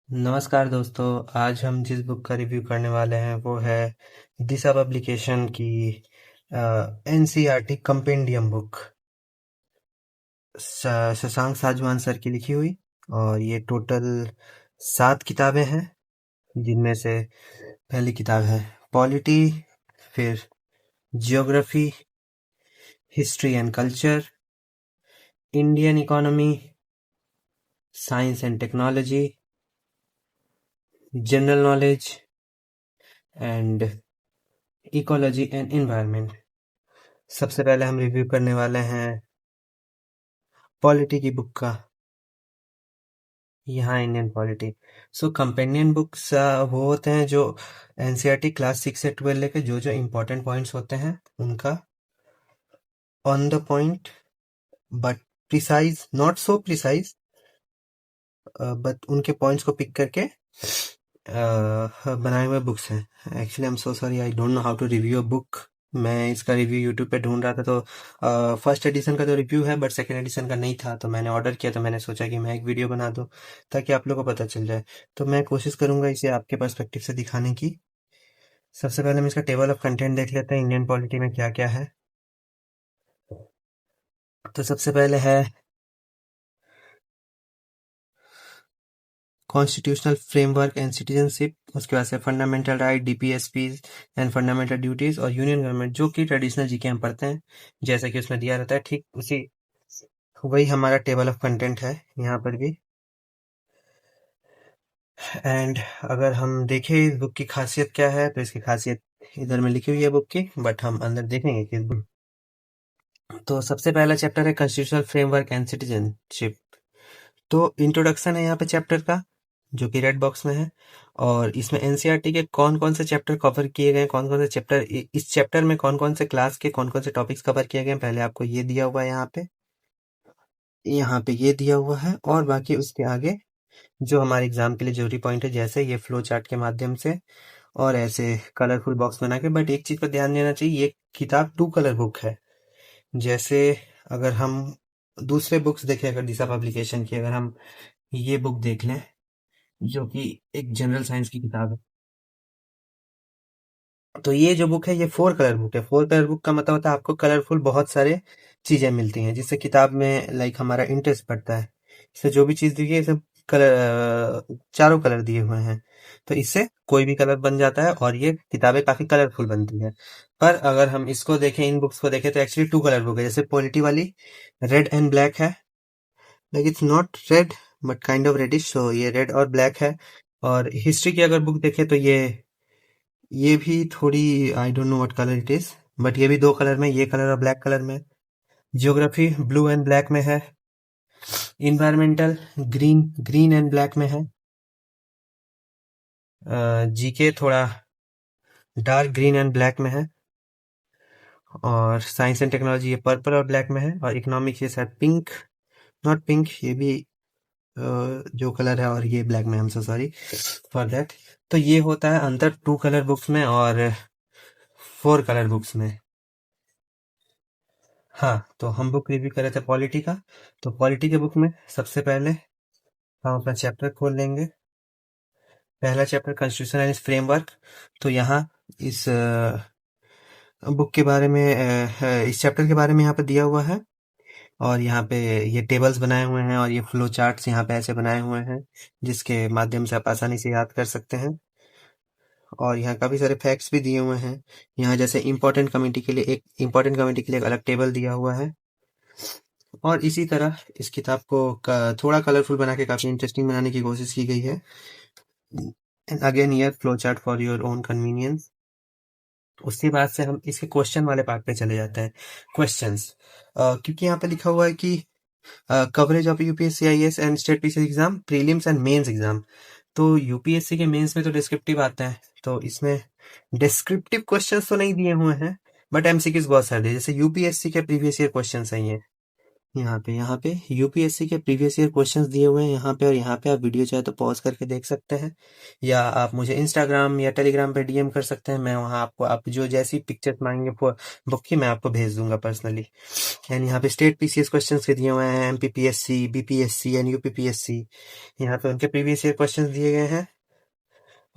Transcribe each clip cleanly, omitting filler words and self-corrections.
नमस्कार दोस्तों। आज हम जिस बुक का रिव्यू करने वाले हैं वो है दिशा पब्लिकेशन की NCERT compendium book, Shashank Sajwan sir की लिखी हुई। और ये टोटल 7 किताबें हैं, जिनमें से पहली किताब है पॉलिटी, फिर geography, history and culture, Indian economy, science and technology, general knowledge and ecology and environment. सबसे पहले हम रिव्यू करने वाले हैं पॉलिटी की बुक का। यहाँ इंडियन पॉलिटी। सो कंपेनियन बुक्स वो होते हैं जो एनसीईआरटी क्लास 6 से 12 लेके जो जो इम्पोर्टेंट पॉइंट्स होते हैं उनका on the point but precise, not so precise, but उनके पॉइंट्स को पिक करके बनाए हुए बुक्स हैं। Actually I am so sorry, I don't know how to review a book. मैं इसका रिव्यू यूट्यूब पे ढूंढ रहा था, तो फर्स्ट एडिशन का तो रिव्यू है बट सेकंड एडिशन का नहीं था, तो मैंने ऑर्डर किया। तो मैंने सोचा कि मैं एक वीडियो बना दूं ताकि आप लोगों को पता चल जाए। तो मैं कोशिश करूंगा इसे आपके पर्सपेक्टिव से दिखाने की। सबसे पहले हम इसका टेबल ऑफ कंटेंट देख लेते हैं, इंडियन पॉलिटी में क्या क्या है। तो सबसे पहले है कॉन्स्टिट्यूशनल फ्रेमवर्क एंड सिटीजनशिप, उसके बाद से fundamental right, DPSP and fundamental duties, और यूनियन गवर्नमेंट, जो कि ट्रेडिशनल जीके हम पढ़ते हैं जैसा कि उसमें दिया रहता है, ठीक उसी वही हमारा टेबल ऑफ कंटेंट है यहाँ पर भी। एंड अगर हम देखें इस बुक की खासियत क्या है, तो इसकी खासियत इधर में लिखी हुई है बुक की, बट हम अंदर देखेंगे कि इस बुक। तो सबसे पहला चैप्टर है कॉन्स्टिट्यूशनल फ्रेमवर्क एंड सिटीजनशिप। तो इंट्रोडक्शन है यहाँ पे चैप्टर का, जो कि रेड बॉक्स में है। और इसमें एनसीईआरटी के कौन कौन से चैप्टर कवर किए गए, कौन कौन से चैप्टर, इस चैप्टर में कौन कौन से क्लास के कौन कौन से टॉपिक्स कवर किए गए, पहले आपको ये दिया हुआ है यहाँ पे ये दिया हुआ है। और बाकी उसके आगे जो हमारे एग्जाम के लिए जरूरी पॉइंट है, जैसे ये फ्लो चार्ट के माध्यम से और ऐसे कलरफुल बॉक्स बना के। बट एक चीज पर ध्यान देना चाहिए, ये किताब 2 कलर बुक है। जैसे अगर हम दूसरे बुक्स देखें, अगर दिशा पब्लिकेशन की अगर हम ये बुक देख लें, जो कि एक जनरल साइंस की किताब है, तो ये जो बुक है ये 4 कलर बुक है। 4 कलर बुक का मतलब होता है आपको कलरफुल बहुत सारे चीजें मिलती हैं, जिससे किताब में लाइक हमारा इंटरेस्ट बढ़ता है। इससे जो भी चीज दी है, सब कलर, चारों कलर दिए हुए हैं, तो इससे कोई भी कलर बन जाता है और ये किताबें काफी कलरफुल बनती है। पर अगर हम इसको देखें, इन बुक्स को देखें, तो एक्चुअली 2 कलर बुक है। जैसे पॉलिटी वाली रेड एंड ब्लैक है, like it's not red but kind of reddish, so ये रेड और ब्लैक है। और हिस्ट्री की अगर बुक देखें तो ये भी थोड़ी, आई don't know what colour it is, but ये भी 2 कलर में, ये कलर और ब्लैक कलर में। जियोग्राफी ब्लू एंड ब्लैक में है। Environmental green green and black में है। जीके थोड़ा डार्क ग्रीन एंड ब्लैक में है। और साइंस एंड टेक्नोलॉजी ये पर्पल और ब्लैक में है। और इकोनॉमिक्स ये शायद पिंक, नॉट पिंक, ये भी जो कलर है, और ये ब्लैक में। हम सो सॉरी फॉर दैट। तो ये होता है अंतर 2 कलर बुक्स में और 4 कलर बुक्स में। हाँ, तो हम बुक रिव्यू कर रहे थे पॉलिटी का। तो पॉलिटी के बुक में सबसे पहले हम अपना चैप्टर खोल लेंगे। पहला चैप्टर कॉन्स्टिट्यूशन एंड फ्रेमवर्क। तो यहाँ इस बुक के बारे में, इस चैप्टर के बारे में यहाँ पे दिया हुआ है। और यहाँ पे ये टेबल्स बनाए हुए हैं और ये फ्लो चार्ट्स यहाँ पे ऐसे बनाए हुए हैं, जिसके माध्यम से आप आसानी से याद कर सकते हैं। और यहाँ काफी सारे फैक्ट्स भी दिए हुए हैं। यहाँ जैसे इंपॉर्टेंट कमेटी के लिए एक अलग टेबल दिया हुआ है। और इसी तरह इस किताब को थोड़ा कलरफुल बना के काफी इंटरेस्टिंग बनाने की कोशिश की गई है। And again here flow chart for your own convenience. उसके बाद से हम इसके क्वेश्चन वाले पार्ट पे चले जाते हैं। क्वेश्चंस, क्योंकि यहाँ पे लिखा हुआ है कि coverage of UPSC IAS and state PC exam, prelims and mains exam. तो यूपीएससी के मेंस में तो डिस्क्रिप्टिव आता है, तो इसमें डिस्क्रिप्टिव क्वेश्चंस तो नहीं दिए हुए हैं, बट एमसीक्यूज बहुत सारे दिए। जैसे यूपीएससी के प्रीवियस ईयर क्वेश्चन है ये, यहाँ पे यूपीएससी के प्रीवियस ईयर क्वेश्चंस दिए हुए हैं यहाँ पे, और यहाँ पे आप वीडियो चाहे तो पॉज करके देख सकते हैं, या आप मुझे इंस्टाग्राम या टेलीग्राम पे डीएम कर सकते हैं। मैं वहाँ आपको आप जो जैसी पिक्चर्स मांगेंगे बुक की मैं आपको भेज दूंगा पर्सनली। एंड यहाँ पे स्टेट पीसीएस क्वेश्चंस के दिए हुए हैं, एमपीपीएससी, बीपीएससी एंड यूपीपीएससी, यहाँ पे उनके प्रीवियस ईयर क्वेश्चंस दिए गए हैं।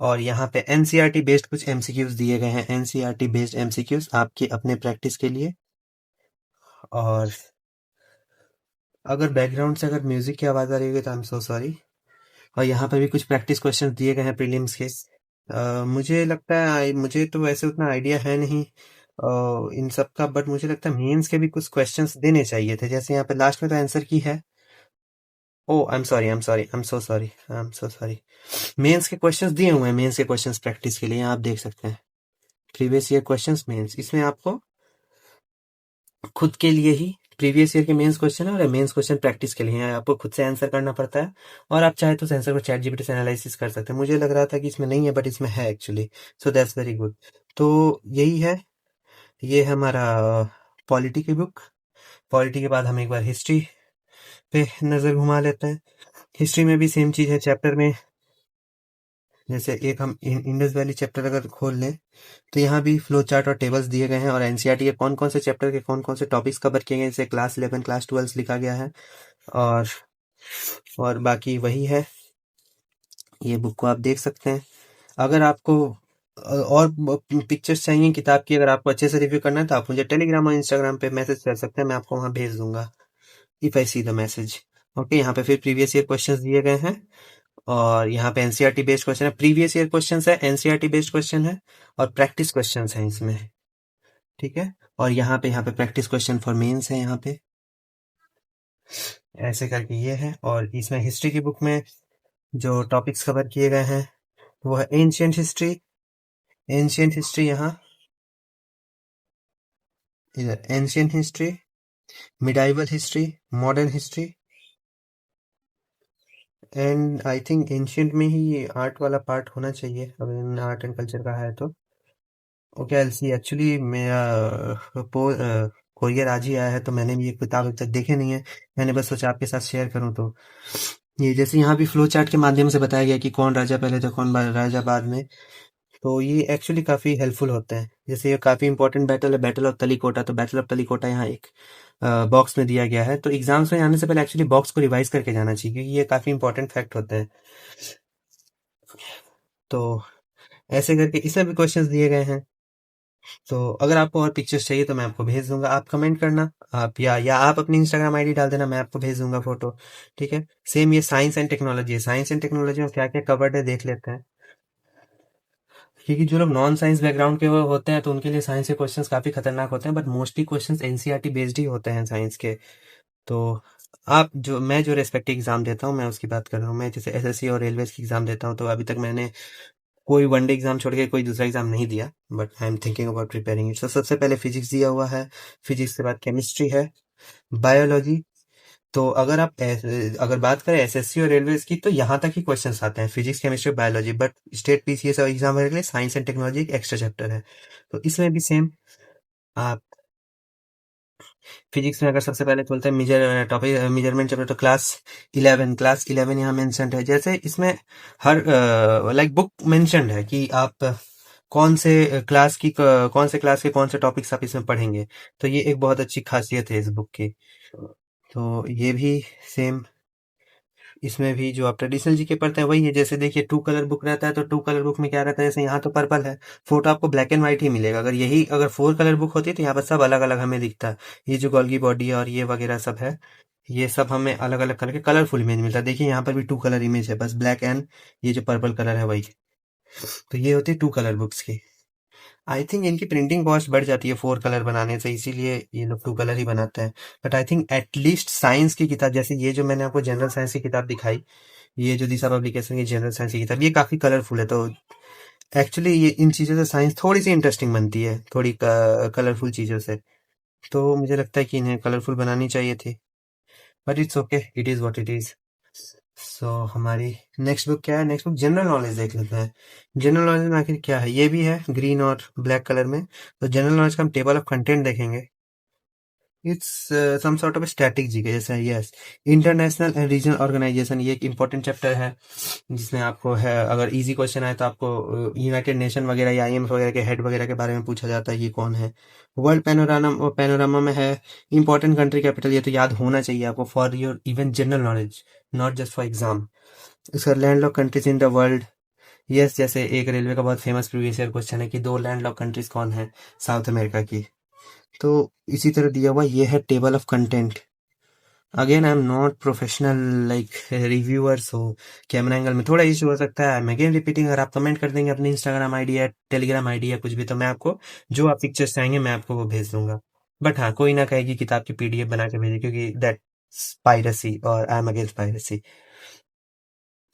और यहाँ पे एनसीईआरटी बेस्ड कुछ एमसीक्यूज दिए गए हैं, एनसीईआरटी बेस्ड एमसीक्यूज आपके अपने प्रैक्टिस के लिए। और अगर बैकग्राउंड से अगर म्यूजिक की आवाज आ रही होगी तो आई एम सो सॉरी। और यहाँ पे भी कुछ प्रैक्टिस क्वेश्चन दिए गए हैं प्रीलिम्स के। मुझे लगता है, मुझे तो वैसे उतना आइडिया है नहीं इन सब का, बट मुझे लगता है मेंस के भी कुछ क्वेश्चंस देने चाहिए थे, जैसे यहाँ पे लास्ट में तो आंसर की है। Oh I am sorry, I am sorry, I am so sorry, I am so sorry. Mains के क्वेश्चंस दिए हुए हैं, मेंस के क्वेश्चंस प्रैक्टिस के लिए यहाँ आप देख सकते हैं। प्रीवियस ईयर क्वेश्चंस मेंस, इसमें आपको खुद के लिए ही प्रीवियस ईयर के मेंस क्वेश्चन है और मेंस क्वेश्चन प्रैक्टिस के लिए है, आपको खुद से आंसर करना पड़ता है। और आप चाहे तो उस आंसर को चैट जीपीटी से एनालिसिस कर सकते हैं। मुझे लग रहा था कि इसमें नहीं है, बट इसमें है actually, so that's very good. तो यही है, ये है हमारा पॉलिटी की बुक। पॉलिटी के बाद हम एक बार हिस्ट्री पे नजर घुमा लेते हैं। हिस्ट्री में भी सेम चीज है चैप्टर में। जैसे एक हम इंडस वैली चैप्टर अगर खोल लें तो यहाँ भी फ्लो चार्ट और टेबल्स दिए गए हैं, और एनसीईआरटी के कौन कौन से चैप्टर के कौन कौन से टॉपिक्स कवर किए गए हैं, जैसे क्लास 11 क्लास 12 लिखा गया है। और बाकी वही है, ये बुक को आप देख सकते हैं। अगर आपको और पिक्चर्स चाहिए किताब की, अगर आपको अच्छे से रिव्यू करना है तो आप मुझे टेलीग्राम और इंस्टाग्राम पे मैसेज कर सकते हैं, मैं आपको वहां भेज दूंगा if I see the message. Okay, यहाँ पे फिर प्रीवियस ईयर क्वेश्चंस दिए गए हैं, और यहाँ पे एनसीईआरटी बेस्ड क्वेश्चन है, प्रीवियस ईयर क्वेश्चंस है, एनसीईआरटी बेस्ड क्वेश्चन है, और प्रैक्टिस क्वेश्चंस हैं इसमें। ठीक है, और यहाँ पे प्रैक्टिस क्वेश्चन फॉर मेंस है यहाँ पे, ऐसे करके ये है। और इसमें हिस्ट्री की बुक में जो टॉपिक्स कवर किए गए हैं वो है एंशियंट हिस्ट्री। एंशियंट हिस्ट्री यहाँ इधर, ancient history, medieval history, modern history, and I think ancient में ही आर्ट वाला पार्ट होना चाहिए, अगर आर्ट एंड कल्चर का है तो। ओके, आई सी, एक्चुअली मेरा कोरियर आज ही आया है, तो मैंने भी ये किताब अभी तक देखे नहीं है, मैंने बस सोचा आपके साथ शेयर करूं। तो ये जैसे यहाँ भी फ्लो चार्ट के माध्यम से बताया गया कि कौन राजा पहले था कौन राजा बाद में, तो ये एक्चुअली काफी हेल्पफुल होते हैं। जैसे ये काफी इंपॉर्टेंट बैटल है, बैटल ऑफ तलीकोटा, तो बैटल ऑफ तलीकोटा यहाँ एक बॉक्स में दिया गया है, तो एग्जाम्स में आने से पहले एक्चुअली बॉक्स को रिवाइज करके जाना चाहिए, क्योंकि ये काफी इंपॉर्टेंट फैक्ट होते हैं। तो ऐसे करके इसमें भी क्वेश्चंस दिए गए हैं। तो अगर आपको और पिक्चर्स चाहिए तो मैं आपको भेज दूंगा, आप कमेंट करना, आप या आप अपनी इंस्टाग्राम आईडी डाल देना, मैं आपको भेज दूंगा फोटो। ठीक है, सेम ये साइंस एंड टेक्नोलॉजी है, साइंस एंड टेक्नोलॉजी में क्या क्या कवर्ड है देख लेते हैं। क्योंकि जो लोग नॉन साइंस बैकग्राउंड के वो होते हैं तो उनके लिए साइंस के क्वेश्चंस काफी खतरनाक होते हैं, but mostly questions NCERT based ही होते हैं साइंस के। तो आप जो मैं जो रेस्पेक्टिव एग्जाम देता हूँ मैं उसकी बात कर रहा हूँ, मैं जैसे एसएससी और रेलवे की एग्जाम देता हूँ, तो अभी तक मैंने कोई वनडे एग्जाम छोड़ के कोई दूसरा एग्जाम नहीं दिया, but I am thinking about preparing it. तो सबसे पहले फिजिक्स दिया हुआ है, फिजिक्स के बाद केमिस्ट्री है, बायोलॉजी। तो अगर बात करें एसएससी और रेलवेज की, तो यहाँ तक ही क्वेश्चंस आते हैं, physics chemistry biology, but state PCS exam के लिए साइंस एंड टेक्नोलॉजी एक एक्स्ट्रा चैप्टर है, तो इसमें भी सेम। आप फिजिक्स में अगर सबसे पहले खोलते हैं टॉपिक मेजरमेंट चैप्टर, तो क्लास 11 यहाँ मेंशन्ड है। जैसे इसमें हर लाइक बुक मेंशन्ड है कि आप कौन से क्लास के कौन से टॉपिक्स आप इसमें पढ़ेंगे, तो ये एक बहुत अच्छी खासियत है इस बुक की। तो ये भी सेम, इसमें भी जो आप ट्रेडिशनल जीके पढ़ते हैं वही है। जैसे देखिए, टू कलर बुक रहता है, तो टू कलर बुक में क्या रहता है, जैसे यहाँ तो पर्पल है, फोटो आपको ब्लैक एंड व्हाइट ही मिलेगा। अगर फोर कलर बुक होती तो यहाँ पर सब अलग अलग हमें दिखता है। ये जो गोल्गी बॉडी है और ये वगैरह सब है, ये सब हमें अलग अलग कलर के कलरफुल इमेज मिलता है। देखिए यहाँ पर भी टू कलर इमेज है, बस ब्लैक एंड ये जो पर्पल कलर है वही। तो ये होती है टू कलर बुक्स की। आई थिंक इनकी प्रिंटिंग कॉस्ट बढ़ जाती है फोर कलर बनाने से, इसीलिए ये लोग टू कलर ही बनाते हैं। But I think at least science की किताब, जैसे ये जो मैंने आपको जनरल साइंस की किताब दिखाई, ये जो दिशा पब्लिकेशन की जनरल साइंस की किताब, ये काफी कलरफुल है। तो एक्चुअली ये इन चीजों से साइंस थोड़ी सी इंटरेस्टिंग बनती है, थोड़ी कलरफुल चीजों से। तो मुझे लगता है कि इन्हें कलरफुल बनानी चाहिए थी, but it's okay, it is what it is. So हमारी नेक्स्ट बुक क्या है, नेक्स्ट बुक जनरल नॉलेज देख लेते हैं। जनरल नॉलेज में आखिर क्या है, ये भी है ग्रीन और ब्लैक कलर में। तो जनरल नॉलेज का हम टेबल ऑफ कंटेंट देखेंगे। It's some sort of static GK जैसा। Yes, international and regional organisation, ये एक इंपॉर्टेंट चैप्टर है जिसमें आपको है, अगर इजी क्वेश्चन आए तो आपको यूनाइटेड नेशन वगैरह या आईएमएफ वगैरह के हेड वगैरह के बारे में पूछा जाता है ये कौन है। वर्ल्ड पैनोरामा पैनोरामा में है इंपॉर्टेंट कंट्री कैपिटल, ये तो याद होना चाहिए आपको for your even general knowledge, not just for exam. इसका landlock countries in the world. Yes, जैसे एक रेलवे का बहुत फेमस प्रीवियस ईयर क्वेश्चन है कि दो लैंडलॉक कंट्रीज कौन है साउथ अमेरिका की। तो इसी तरह दिया हुआ ये है table of content. Again I am not professional like reviewer, so camera angle में थोड़ा इशू हो सकता है। आई एम अगेन रिपीटिंग, अगर आप कमेंट कर देंगे अपनी इंस्टाग्राम आईडी या टेलीग्राम आईडी या कुछ भी, तो मैं आपको जो आप पिक्चर्स चाहेंगे मैं आपको वो भेज दूंगा। बट हाँ, कोई ना कहेगी किताब की पीडीएफ बना के भेजे, क्योंकि दैट पायरेसी और आई एम अगेंस्ट पायरेसी।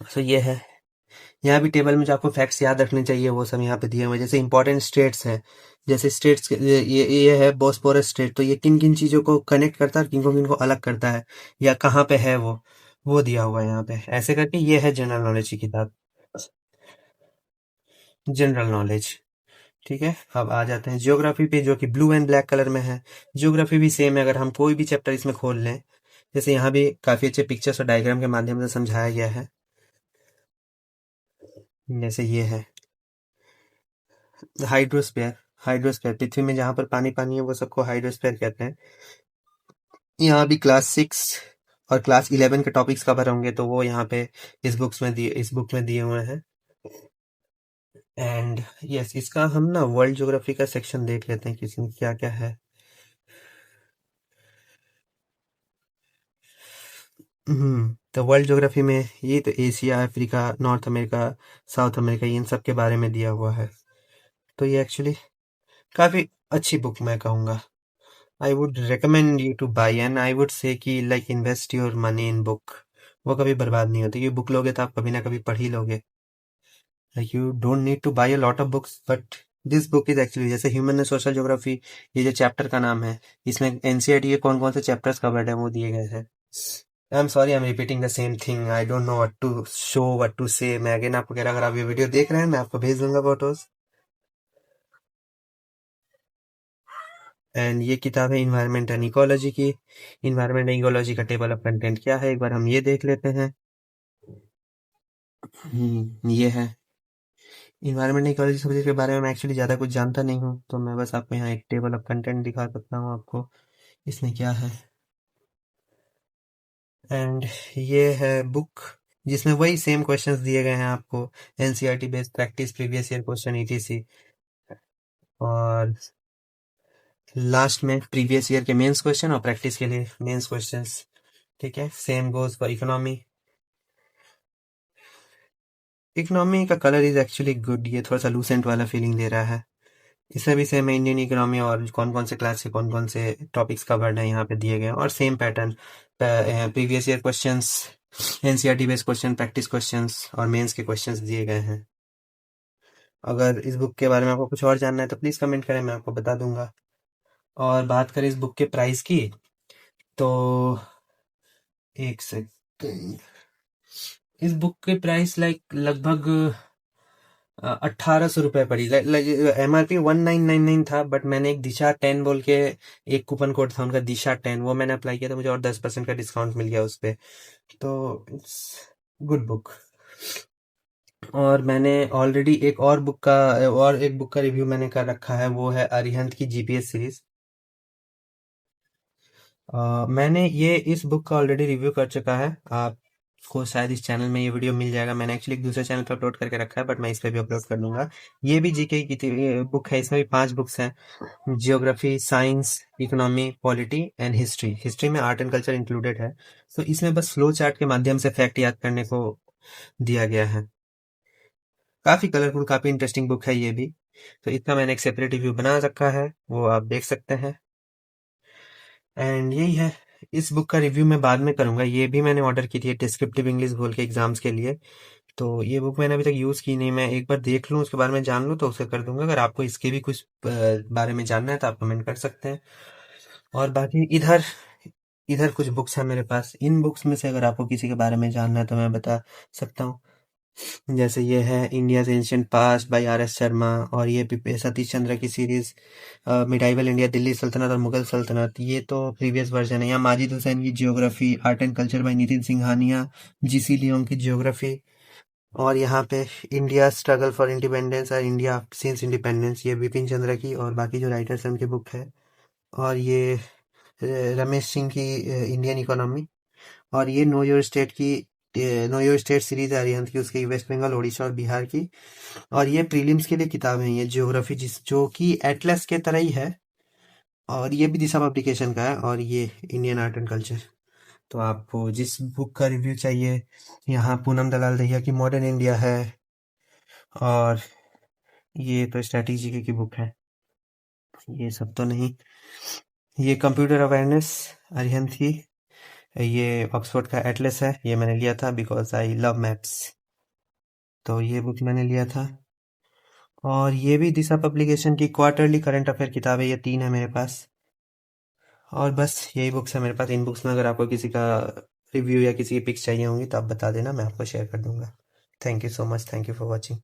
सो ये है, यहाँ भी टेबल में जो आपको फैक्ट्स याद रखने चाहिए वो सब यहाँ पे दिए हुए हैं। जैसे इंपॉर्टेंट स्टेट्स हैं, जैसे स्टेट्स ये है बोस्पोरस स्टेट, तो ये किन किन चीजों को कनेक्ट करता है, किन को अलग करता है, या कहाँ पे है वो दिया हुआ है यहाँ पे। ऐसे करके ये है जनरल नॉलेज की किताब, जनरल नॉलेज। ठीक है, अब आ जाते हैं ज्योग्राफी पे, जो कि ब्लू एंड ब्लैक कलर में है। ज्योग्राफी भी सेम है, अगर हम कोई भी चैप्टर इसमें खोल लें, जैसे यहाँ भी काफी अच्छे पिक्चर्स और डायग्राम के माध्यम से समझाया गया है। जैसे ये है हाइड्रोस्फीयर। हाइड्रोस्फीयर पृथ्वी में जहां पर पानी पानी है वो सबको हाइड्रोस्फीयर कहते हैं। यहाँ भी क्लास 6 और क्लास 11 के टॉपिक्स कवर होंगे, तो वो यहाँ पे इस बुक में दिए हुए हैं। एंड यस, इसका हम ना वर्ल्ड ज्योग्राफी का सेक्शन देख लेते हैं कि इसमें क्या क्या है। तो वर्ल्ड ज्योग्राफी में ये तो Asia, Africa, North America, South America, इन सब के बारे में दिया हुआ है। तो ये एक्चुअली काफी अच्छी बुक मैं कहूँगा। I would recommend you to buy, and I would say कि like invest your money in book. वो कभी बर्बाद नहीं होती, क्योंकि बुक लोगे तो आप कभी ना कभी पढ़ ही लोगे। Like you don't need two by a lot of books, but this book is actually, जैसे ह्यूमन एंड सोशल ज्योग्राफी, ये जो चैप्टर का नाम है, इसमें एनसीईआरटी के कौन कौन से चैप्टर्स कवर्ड है वो दिए गए हैं। I am sorry, I am repeating the same thing, I don't know what to show, what to say. मैं अगेन आपको कह रहा, अगर आप ये वीडियो देख रहे हैं मैं आपको भेज दूंगा फोटोज। एंड ये किताब है इन्वायरमेंट एंड इकोलॉजी की। इन्वायरमेंट एंड इकोलॉजी का टेबल ऑफ कंटेंट क्या है, एक बार हम ये देख लेते हैं। ये है इन्वायरमेंट एंड इकोलॉजी सब्जेक्ट के बारे में मैं एक्चुअली ज़्यादा कुछ जानता नहीं हूँ, तो मैं बस आपको यहाँ एक टेबल ऑफ कंटेंट दिखा सकता हूँ आपको, इसमें क्या है। एंड ये है बुक जिसमें वही सेम क्वेश्चंस दिए गए हैं आपको, NCERT based practice, previous year question, etc. और लास्ट में प्रीवियस ईयर के मेंस क्वेश्चन और प्रैक्टिस के लिए मेंस क्वेश्चंस। ठीक है, same goes for economy. Economy का कलर इज एक्चुअली गुड, ये थोड़ा सा लूसेंट वाला फीलिंग दे रहा है। इसमें भी सेम है, इंडियन इकोनॉमी और कौन कौन से क्लास के कौन कौन से टॉपिक्स कवर्ड है यहाँ पे दिए गए हैं, और same pattern, previous year questions, NCERT based question, practice questions और मेंस के क्वेश्चंस दिए गए हैं। अगर इस बुक के बारे में आपको कुछ और जानना है तो प्लीज कमेंट करें, मैं आपको बता दूंगा। और बात करें इस बुक के प्राइस की, तो एक सेकंड, इस बुक के प्राइस लाइक लगभग 1800 रुपये पड़ी। एमआरपी 1999 था, बट मैंने एक दिशा 10 बोल के एक कूपन कोड था उनका, दिशा 10, वो मैंने अप्लाई किया तो मुझे और 10% का डिस्काउंट मिल गया उस पे। तो इट्स गुड बुक। और मैंने ऑलरेडी एक बुक का रिव्यू मैंने कर रखा है, वो है अरिहंत की जीपीएस सीरीज। मैंने ये इस बुक का ऑलरेडी रिव्यू कर चुका है, आपको शायद इस चैनल में ये वीडियो मिल जाएगा। मैंने एक्चुअली एक दूसरे चैनल पर अपलोड करके रखा है, बट मैं इस पे भी अपलोड कर दूंगा। ये भी जीके की बुक है, इसमें भी 5 बुक्स हैं, geography, science, economy, polity and history. History में आर्ट एंड कल्चर इंक्लूडेड है। तो इसमें बस फ्लो चार्ट के माध्यम से फैक्ट याद करने को दिया गया है। काफी कलरफुल, काफी इंटरेस्टिंग बुक है ये भी। तो इसका मैंने एक सेपरेट रिव्यू बना रखा है, वो आप देख सकते हैं। एंड यही है, इस बुक का रिव्यू मैं बाद में करूंगा। ये भी मैंने ऑर्डर की थी डिस्क्रिप्टिव इंग्लिश बोल के एग्जाम्स के लिए। तो ये बुक मैंने अभी तक यूज की नहीं, मैं एक बार देख लूँ उसके बारे में जान लूँ तो उसे कर दूंगा। अगर आपको इसके भी कुछ बारे में जानना है तो आप कमेंट कर सकते हैं। और बाकी इधर इधर कुछ बुक्स हैं मेरे पास, इन बुक्स में से अगर आपको किसी के बारे में जानना है तो मैं बता सकता हूँ। जैसे ये है India's ancient past by R S Sharma, और ये भी सतीश चंद्र की सीरीज मिडाइवल इंडिया, दिल्ली सल्तनत और मुगल सल्तनत, ये तो प्रीवियस वर्जन है। यहाँ माजिद हुसैन की geography, art and culture by Nitin Singhania, GC Leong की जियोग्राफी, और यहाँ पे इंडिया स्ट्रगल फॉर इंडिपेंडेंस और इंडिया सिंस इंडिपेंडेंस, ये बिपिन चंद्र की और बाकी जो राइटर्स हैं उनकी बुक है। और ये रमेश सिंह की इंडियन इकोनॉमी, और ये नो योर स्टेट की, नो योर स्टेट सीरीज है अरिहंत की, उसकी वेस्ट बंगाल, उड़ीसा और बिहार की। और ये प्रीलिम्स के लिए किताब है, ये ज्योग्राफी जिस जो कि एटलस के तरह ही है, और ये भी दिशा पब्लिकेशन का है, और ये इंडियन आर्ट एंड कल्चर। तो आपको जिस बुक का रिव्यू चाहिए, यहाँ पूनम दलाल दहिया की मॉडर्न इंडिया है, और ये तो स्ट्रैटेजी की बुक है, ये सब तो नहीं। ये कंप्यूटर अवेयरनेस अरिहंत की, ये ऑक्सफोर्ड का एटलस है, ये मैंने लिया था बिकॉज आई लव मैप्स, तो ये बुक मैंने लिया था। और ये भी दिशा पब्लिकेशन की क्वार्टरली करंट अफेयर किताब है, ये 3 है मेरे पास। और बस यही बुक्स है मेरे पास। इन बुक्स में अगर आपको किसी का रिव्यू या किसी की पिक्स चाहिए होंगी तो आप बता देना, मैं आपको शेयर कर दूंगा। Thank you so much, thank you for watching.